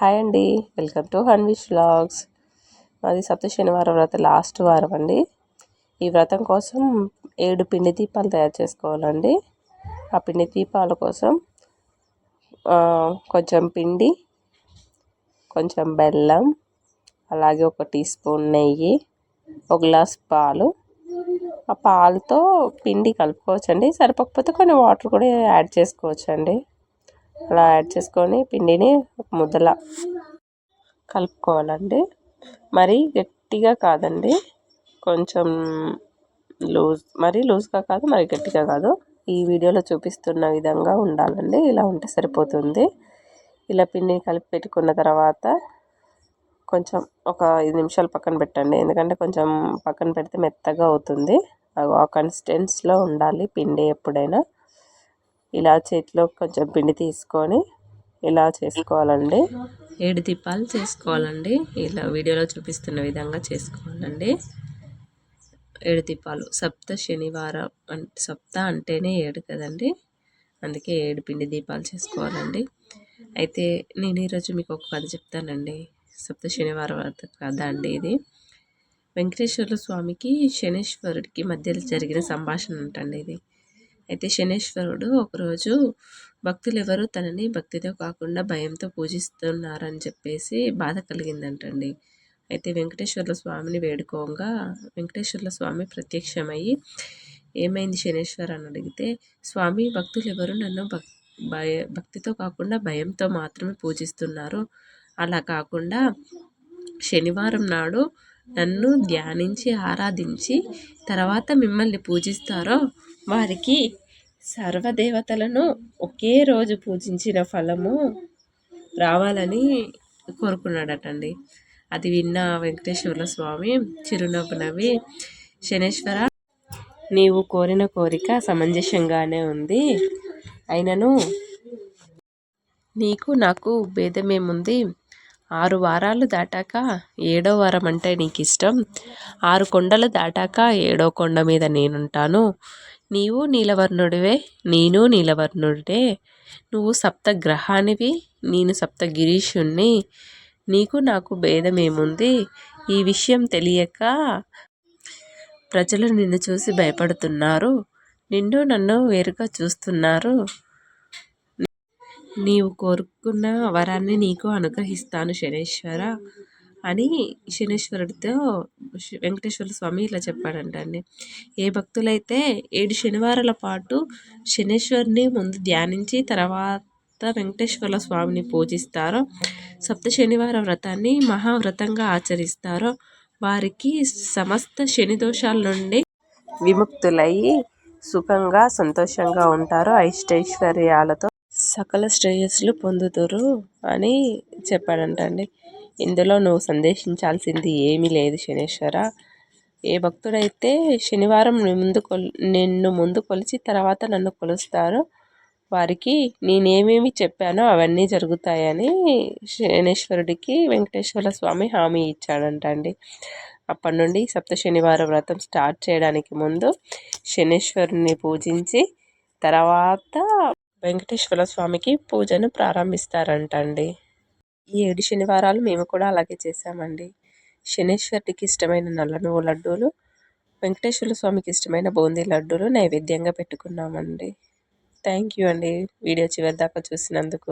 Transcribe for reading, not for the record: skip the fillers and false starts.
Hi అండి, welcome to హన్విష్ vlogs. మాది సప్త శనివారం వ్రతం లాస్ట్ వారం అండి. ఈ వ్రతం కోసం 7 పిండి దీపాలు తయారు చేసుకోవాలండి. ఆ పిండి దీపాల కోసం కొంచెం పిండి, కొంచెం బెల్లం, అలాగే 1 టీ స్పూన్ నెయ్యి, 1 గ్లాస్ పాలు. ఆ పాలతో పిండి కలుపుకోవచ్చండి, సరిపోకపోతే కొన్ని వాటర్ కూడా యాడ్ చేసుకోవచ్చండి. అలా యాడ్ చేసుకొని పిండిని ఒక ముద్దలా కలుపుకోవాలండి. మరీ గట్టిగా కాదండి, కొంచెం మరీ లూజ్గా కాదు, మరీ గట్టిగా కాదు. ఈ వీడియోలో చూపిస్తున్న విధంగా ఉండాలండి. ఇలా ఉంటే సరిపోతుంది. ఇలా పిండిని కలిపి పెట్టుకున్న తర్వాత కొంచెం ఒక 5 నిమిషాలు పక్కన పెట్టండి, ఎందుకంటే కొంచెం పక్కన పెడితే మెత్తగా అవుతుంది. ఆ కన్సిస్టెన్సీలో ఉండాలి పిండి ఎప్పుడైనా. ఇలా చేతిలో కొంచెం పిండి తీసుకొని ఇలా చేసుకోవాలండి. 7 దీపాలు చేసుకోవాలండి. ఇలా వీడియోలో చూపిస్తున్న విధంగా చేసుకోవాలండి. 7 దీపాలు. సప్త శనివారం సప్త అంటేనే 7 కదండి, అందుకే 7 పిండి దీపాలు చేసుకోవాలండి. అయితే నేను ఈరోజు మీకు ఒక కథ చెప్తానండి. సప్త శనివారం కథ అండి ఇది. వెంకటేశ్వర స్వామికి శనేశ్వరుడికి మధ్యలో జరిగిన సంభాషణ అంటండి ఇది. అయితే శనేశ్వరుడు ఒకరోజు భక్తులు ఎవరు తనని భక్తితో కాకుండా భయంతో పూజిస్తున్నారని చెప్పేసి బాధ కలిగిందంటండి. అయితే వెంకటేశ్వర స్వామిని వేడుకోగా వెంకటేశ్వర స్వామి ప్రత్యక్షమయ్యి, ఏమైంది శనేశ్వర అని అడిగితే, స్వామి భక్తులు ఎవరు నన్ను భక్తితో కాకుండా భయంతో మాత్రమే పూజిస్తున్నారు. అలా కాకుండా శనివారం నాడు నన్ను ధ్యానించి ఆరాధించి తర్వాత మిమ్మల్ని పూజిస్తారో వారికి సర్వదేవతలను ఒకే రోజు పూజించిన ఫలము రావాలని కోరుకున్నాడటండి. అది విన్న వెంకటేశ్వర స్వామి చిరునవ్వు నవ్వి, శనేశ్వర, నీవు కోరిన కోరిక సమంజసంగానే ఉంది. అయినను నీకు నాకు భేదమేముంది? 6 వారాలు దాటాక 7వ వారం అంటే నీకు ఇష్టం. 6 కొండలు దాటాక 7వ కొండ మీద నేనుంటాను. నీవు నీలవర్ణుడివే, నేను నీలవర్ణుడినే. నువ్వు సప్తగ్రహానివి, నేను సప్తగిరీషుణ్ణి. నీకు నాకు భేదమేముంది? ఈ విషయం తెలియక ప్రజలు నిన్ను చూసి భయపడుతున్నారు, నిన్ను నన్ను వేరుగా చూస్తున్నారు. నీవు కోరుకున్న వరాన్ని నీకు అనుగ్రహిస్తాను శనేశ్వర అని శనేశ్వరుడితో వెంకటేశ్వర స్వామి ఇలా చెప్పాడంటండి. ఏ భక్తులైతే 7 శనివారాల పాటు శనేశ్వరుని ముందు ధ్యానించి తర్వాత వెంకటేశ్వర స్వామిని పూజిస్తారో, సప్త శనివార వ్రతాన్ని మహావ్రతంగా ఆచరిస్తారో వారికి సమస్త శని దోషాల నుండి విముక్తులయ్యి సుఖంగా సంతోషంగా ఉంటారు, అష్టైశ్వర్యాలతో సకల శ్రేయస్సులు పొందుతురు అని చెప్పాడంటండి. ఇందులో నువ్వు సందేశించాల్సింది ఏమీ లేదు శనేశ్వర. ఏ భక్తుడైతే శనివారం నిన్ను ముందు కొలిచి తర్వాత నన్ను కొలుస్తారో వారికి నేనేమేమి చెప్పానో అవన్నీ జరుగుతాయని శనేశ్వరుడికి వెంకటేశ్వర స్వామి హామీ ఇచ్చాడంటండి. అప్పటి నుండి సప్త శనివార వ్రతం స్టార్ట్ చేయడానికి ముందు శనేశ్వరుని పూజించి తర్వాత వెంకటేశ్వర స్వామికి పూజను ప్రారంభిస్తారంటండి. ఈ 7 శనివారాలు మేము కూడా అలాగే చేసామండి. శనేశ్వరుడికి ఇష్టమైన నల్ల నువ్వు లడ్డూలు, వెంకటేశ్వర స్వామికి ఇష్టమైన బూందీ లడ్డూలు నైవేద్యంగా పెట్టుకున్నామండి. థ్యాంక్ యూ అండి వీడియో చివరి దాకా చూసినందుకు.